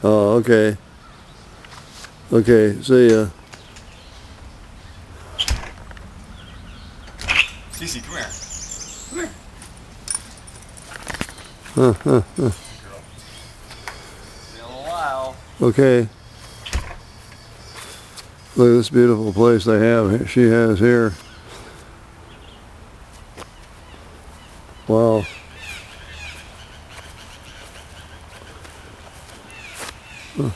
Oh, okay. Okay, see ya. Cece, come here. Come here. Huh, huh, huh. Been a little while. Okay. Look at this beautiful place they have. She has here. Wow. Huh.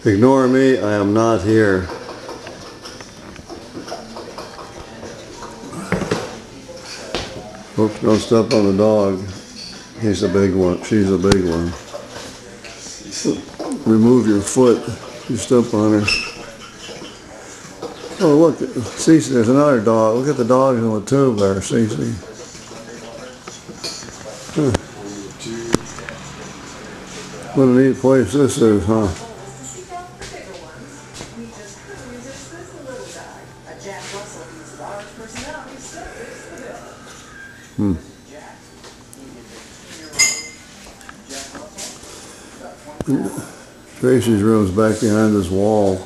Ignore me, I am not here. Oops, don't step on the dog. He's a big one. She's a big one. Remove your foot. You step on her. Oh, look, Cece, there's another dog. Look at the dogs in the tube there, Cece. Huh. What a neat place this is, huh? Hmm. Tracy's room's back behind this wall.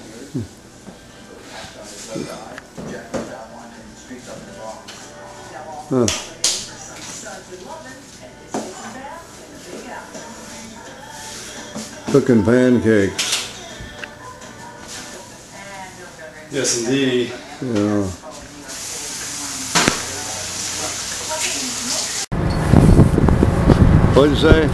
Huh. Cooking pancakes. Yes, indeed. Yeah. What'd you say?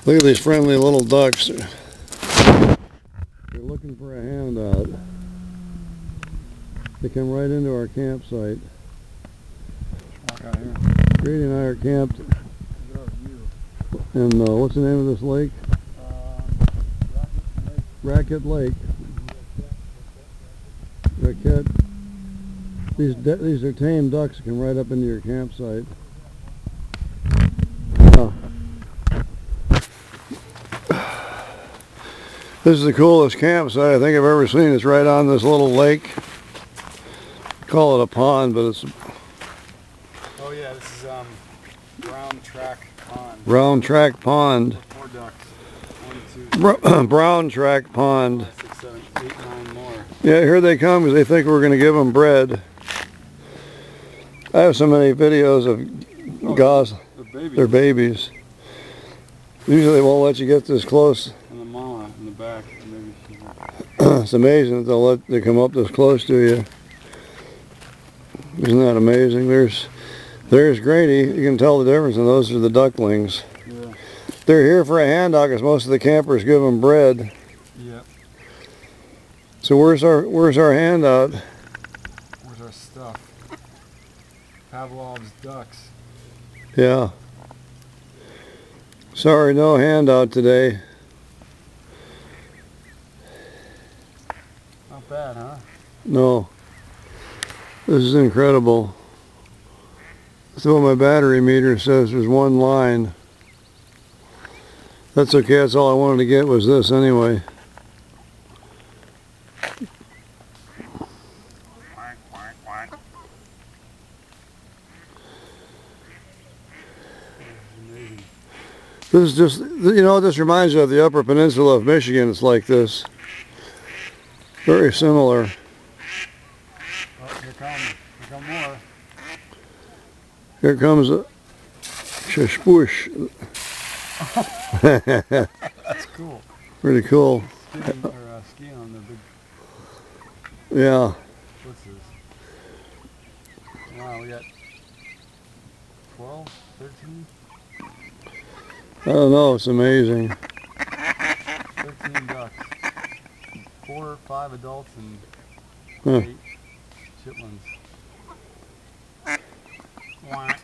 Look at these friendly little ducks. They're looking for a handout. They come right into our campsite. Walk out here. Grady and I are camped. And what's the name of this lake? Racket Lake. Raquette. These are tame ducks that come right up into your campsite. This is the coolest campsite I think I've ever seen. It's right on this little lake. Call it a pond, but it's... Oh yeah, this is Brown Track Pond. Brown Track Pond. 4 ducks. 1, 2, Brown Track Pond. 5, 6, 7, 8, 9 more. Yeah, here they come because they think we're going to give them bread. I have so many videos of gauze. They're babies. Usually they won't let you get this close. And the mama in the back. Maybe It's amazing that they come up this close to you. Isn't that amazing? There's Grady. You can tell the difference, and those are the ducklings. Yeah. They're here for a handout because most of the campers give them bread. Yep. So where's our handout? Where's our stuff? Pavlov's ducks. Yeah. Sorry, no handout today. Not bad, huh? No. This is incredible. That's what my battery meter says. There's one line. That's okay. That's all I wanted to get was this anyway. This is just, you know, this reminds you of the Upper Peninsula of Michigan. It's like this. Very similar. Oh, here come more. Here comes a shashpush. That's cool. Pretty cool. Skiing on the big, Yeah. what's this? Wow, we got 12, 13? I don't know. It's amazing. 13 ducks. 4 or 5 adults and Huh. 8 chitlins. Wah.